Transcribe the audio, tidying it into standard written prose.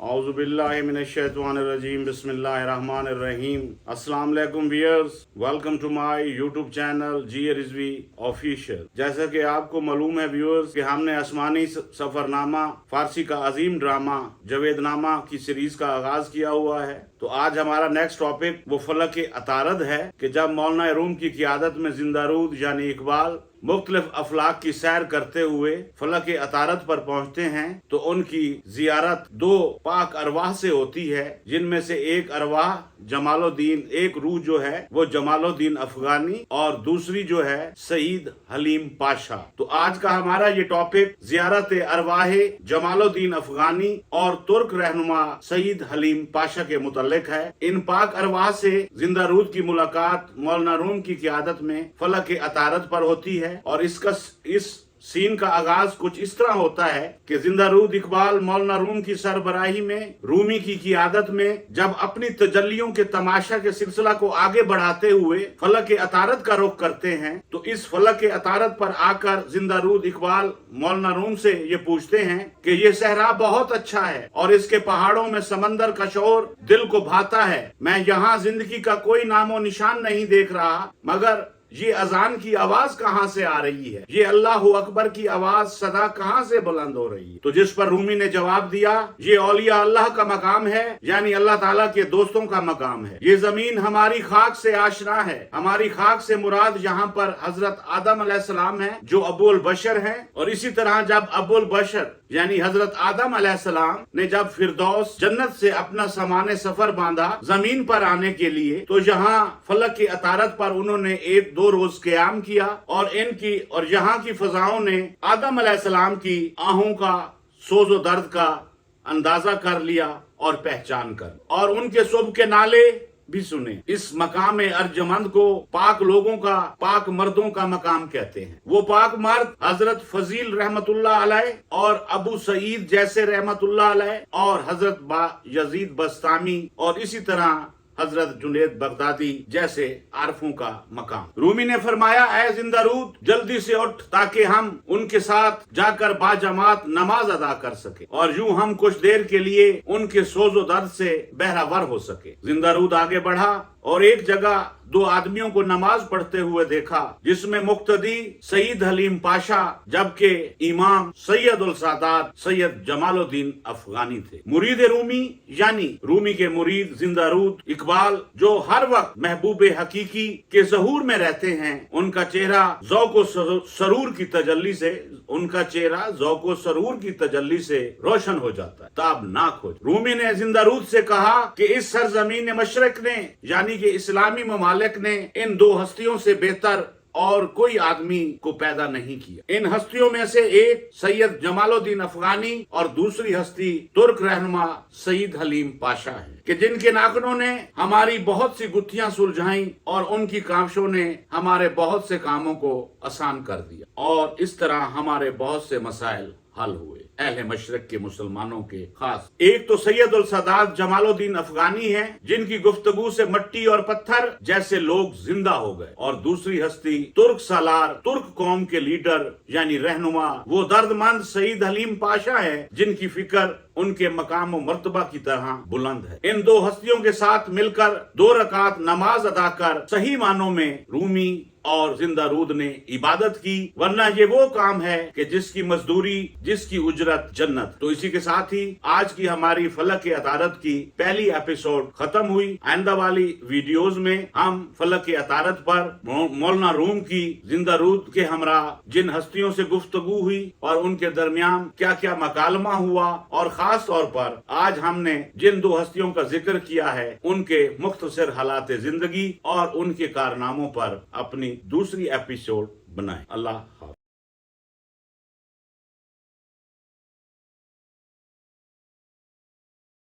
औज़ुबिल्लाहिमिनश्शैतानिर्रजीम बिस्मिल्लाहिर्रहमानिर्रहीम। अस्सलाम वालेकुम viewers, welcome to my YouTube channel G Rizvi official. जैसा कि आपको मालूम है व्यूअर्स कि हमने आसमानी सफरनामा फारसी का अजीम ड्रामा जावेदनामा की सीरीज का आगाज किया हुआ है। तो आज हमारा नेक्स्ट टॉपिक वो फलक अतारद है कि जब मौलाना रूम की क़ियादत में जिंदारूद यानी इकबाल मुख्तलिफ अफलाक की सैर करते हुए फलक अतारद पर पहुंचते हैं तो उनकी जियारत दो पाक अरवाह से होती है, जिनमें से एक अरवाह जमालुद्दीन, एक रूह जो है वो जमालुद्दीन अफगानी और दूसरी जो है सईद हलीम पाशा। तो आज का हमारा ये टॉपिक जियारत अरवाह जमालुद्दीन अफगानी और तुर्क रहनुमा सईद हलीम पाशा के मुतल्लिक है। इन पाक अरवाह से जिंदारूद की मुलाकात मौलाना रूम की क़ियादत में फलक अतारद पर होती है और इस सीन का आगाज कुछ इस तरह होता है कि जिंदारूद इकबाल मौलाना रूम की सरबराही में रूमी की क़ियादत में जब अपनी तजल्लियों के तमाशा के सिलसिला को आगे बढ़ाते हुए फलक अतारद का रुख करते हैं तो इस फलक अतारद पर आकर जिंदारूद इकबाल मौलाना रूम से ये पूछते हैं कि ये सहरा बहुत अच्छा है और इसके पहाड़ों में समंदर का शोर दिल को भाता है। मैं यहाँ जिंदगी का कोई नामो निशान नहीं देख रहा, मगर ये अजान की आवाज कहाँ से आ रही है, ये अल्लाह अकबर की आवाज सदा कहाँ से बुलंद हो रही है। तो जिस पर रूमी ने जवाब दिया, ये औलिया अल्लाह का मकाम है, यानी अल्लाह ताला के दोस्तों का मकाम है। ये जमीन हमारी खाक से आशना है। हमारी खाक से मुराद यहाँ पर हजरत आदम अलैहिस्सलाम है जो अबुल बशर है। और इसी तरह जब अबुल बशर यानी हजरत आदम अलैहिस्सलाम ने जब फिरदौस जन्नत से अपना सामान सफर बांधा जमीन पर आने के लिए, तो यहाँ फलक की अतारद पर उन्होंने 1-2 रोज क़याम किया और यहाँ की फजाओं ने आदम अलैहिस्सलाम की आहों का सोजो दर्द का अंदाजा कर लिया और पहचान कर, और उनके सुबह के नाले भी सुने। इस मकाम अर्जमंद को पाक लोगों का, पाक मर्दों का मकाम कहते हैं। वो पाक मर्द हजरत फजील रहमतुल्लाह अलैह और अबू सईद जैसे रहमतुल्लाह अलैह और हजरत यजीद बस्तामी और इसी तरह हजरत जुनैद बगदादी जैसे आरफों का मकाम। रूमी ने फरमाया, ऐ जिंदारूद जल्दी से उठ ताकि हम उनके साथ जाकर बाजमात नमाज अदा कर सके और यूं हम कुछ देर के लिए उनके सोजो दर्द से बहरावर हो सके। जिंदारूद आगे बढ़ा और एक जगह 2 आदमियों को नमाज पढ़ते हुए देखा, जिसमें मुक्तदी सईद हलीम पाशा जबकि इमाम सैयदुल सादात सैयद जमालुद्दीन अफगानी थे। मुरीद रूमी यानी रूमी के मुरीद जिंदारूद इकबाल जो हर वक्त महबूब हकीकी के ज़हूर में रहते हैं, उनका चेहरा ज़ौक़ो सरूर की तजल्ली से रोशन हो जाता है, ताबनाक हो। रूमी ने जिंदारूद से कहा कि इस सरजमीन मशरक ने यानी कि इस्लामी ममालिक ने इन 2 हस्तियों से बेहतर और कोई आदमी को पैदा नहीं किया। इन हस्तियों में से एक सैयद जमालुद्दीन अफगानी और दूसरी हस्ती तुर्क रहनुमा सईद हलीम पाशा है कि जिनके नाखनों ने हमारी बहुत सी गुत्थियां सुलझाई और उनकी कांशों ने हमारे बहुत से कामों को आसान कर दिया और इस तरह हमारे बहुत से मसाइल हल हुए। अहले मशरक के मुसलमानों के खास एक तो सैयदुल सादात जमालुद्दीन अफगानी है जिनकी गुफ्तगू से मट्टी और पत्थर जैसे लोग जिंदा हो गए, और दूसरी हस्ती तुर्क सालार तुर्क कौम के लीडर यानी रहनुमा वो दर्दमंद सईद हलीम पाशा है जिनकी फिक्र उनके मकाम और मर्तबा की तरह बुलंद है। इन 2 हस्तियों के साथ मिलकर 2 रकात नमाज अदा कर सही मानों में रूमी और जिंदारूद ने इबादत की, वरना ये वो काम है कि जिसकी मजदूरी, जिसकी उजरत जन्नत। तो इसी के साथ ही आज की हमारी फलक अतारद की पहली एपिसोड खत्म हुई। आइंदा वाली वीडियोस में हम फलक अतारद पर मौलाना रूम की जिंदारूद के हमरा जिन हस्तियों से गुफ्तगू हुई और उनके दरमियान क्या क्या मकालमा हुआ, और खास तौर पर आज हमने जिन 2 हस्तियों का जिक्र किया है उनके मुख्तसर हालात जिंदगी और उनके कारनामों पर अपनी दूसरी एपिसोड बनाए। अल्लाह हाफ़िज़।